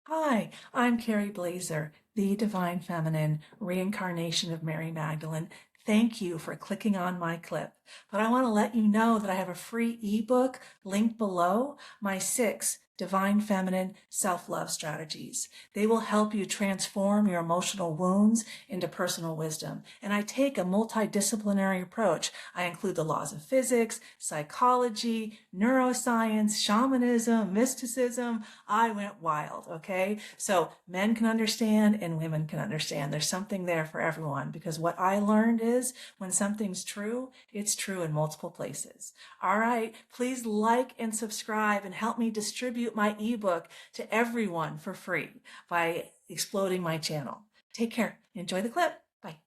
Hi, I'm Carrie Blazer, the Divine Feminine, reincarnation of Mary Magdalene. Thank you for clicking on my clip. But I want to let you know that I have a free ebook linked below, my 6 Divine Feminine Self-Love Strategies. They will help you transform your emotional wounds into personal wisdom. And I take a multidisciplinary approach. I include the laws of physics, psychology, neuroscience, shamanism, mysticism. I went wild, okay? So men can understand and women can understand. There's something there for everyone because what I learned is when something's true, it's true in multiple places. All right, please like and subscribe and help me distribute my ebook to everyone for free by exploding my channel. Take care. Enjoy the clip. Bye.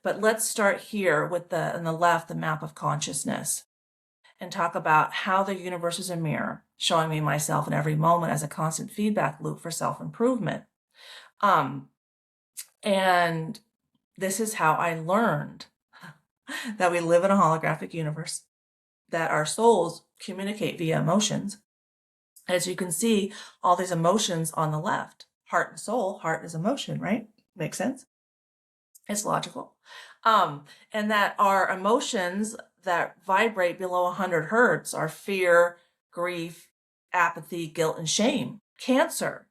But let's start here with on the left, the map of consciousness, and talk about how the universe is a mirror, showing me myself in every moment as a constant feedback loop for self-improvement. And this is how I learned that we live in a holographic universe, that our souls communicate via emotions. As you can see, all these emotions on the left, heart and soul. Heart is emotion, right? Makes sense? It's logical. And that our emotions that vibrate below 100 hertz are fear, grief, apathy, guilt, and shame. Cancer,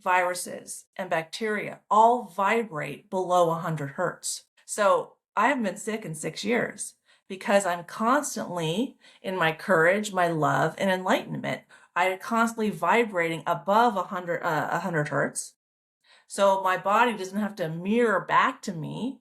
viruses, and bacteria all vibrate below 100 hertz. So I haven't been sick in 6 years because I'm constantly in my courage, my love, and enlightenment. I'm constantly vibrating above 100 hertz. So my body doesn't have to mirror back to me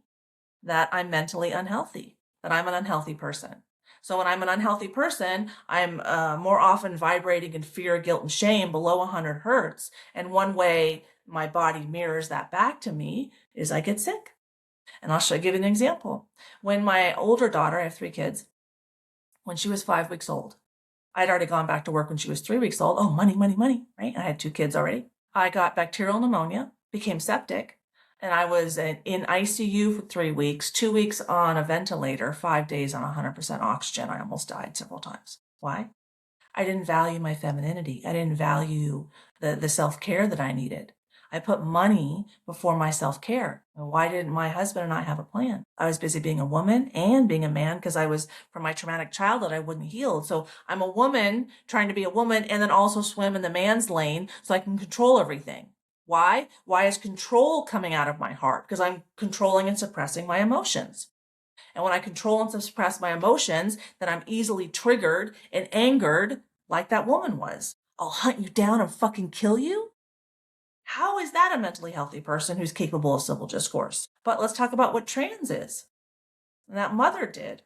that I'm mentally unhealthy, that I'm an unhealthy person. So when I'm an unhealthy person, I'm more often vibrating in fear, guilt, and shame below 100 hertz. And one way my body mirrors that back to me is I get sick. And I'll give you an example. When my older daughter, I have 3 kids, when she was 5 weeks old, I'd already gone back to work when she was 3 weeks old. Oh, money, money, money, right? I had 2 kids already. I got bacterial pneumonia, became septic, and I was in ICU for 3 weeks, 2 weeks on a ventilator, 5 days on 100% oxygen. I almost died several times. Why? I didn't value my femininity. I didn't value the self-care that I needed. I put money before my self-care. Why didn't my husband and I have a plan? I was busy being a woman and being a man because I was, from my traumatic childhood, I wouldn't heal. So I'm a woman trying to be a woman and then also swim in the man's lane so I can control everything. Why? Why is control coming out of my heart? Because I'm controlling and suppressing my emotions. And when I control and suppress my emotions, then I'm easily triggered and angered like that woman was. I'll hunt you down and fucking kill you? How is that a mentally healthy person who's capable of civil discourse? But let's talk about what trans is. And that mother did.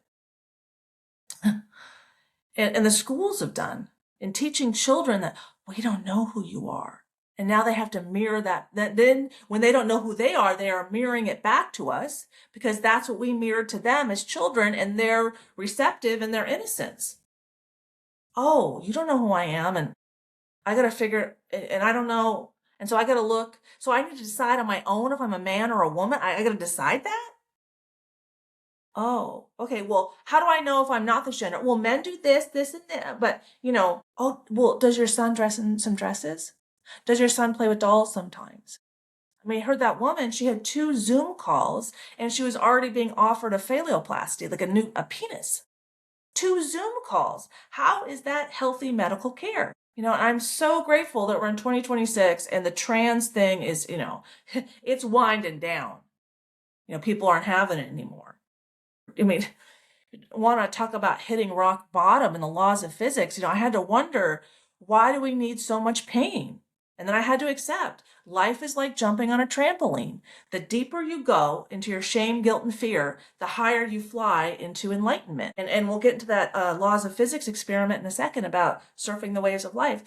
And the schools have done in teaching children that we don't know who you are. And now they have to mirror that. Then when they don't know who they are mirroring it back to us because that's what we mirrored to them as children, and they're receptive in their innocence. Oh, you don't know who I am, and I got to figure, and I don't know. And so I got to look. So I need to decide on my own if I'm a man or a woman. I got to decide that? Oh, okay. Well, how do I know if I'm not this gender? Well, men do this, this, and that. But, oh, well, does your son dress in some dresses? Does your son play with dolls sometimes? I mean, I heard that woman, she had 2 Zoom calls and she was already being offered a phalloplasty, like a penis. 2 Zoom calls. How is that healthy medical care? I'm so grateful that we're in 2026 and the trans thing is, it's winding down. People aren't having it anymore. I mean, want to talk about hitting rock bottom and the laws of physics. I had to wonder, why do we need so much pain? And then I had to accept life is like jumping on a trampoline. The deeper you go into your shame, guilt, and fear, the higher you fly into enlightenment. And we'll get into that laws of physics experiment in a second about surfing the waves of life.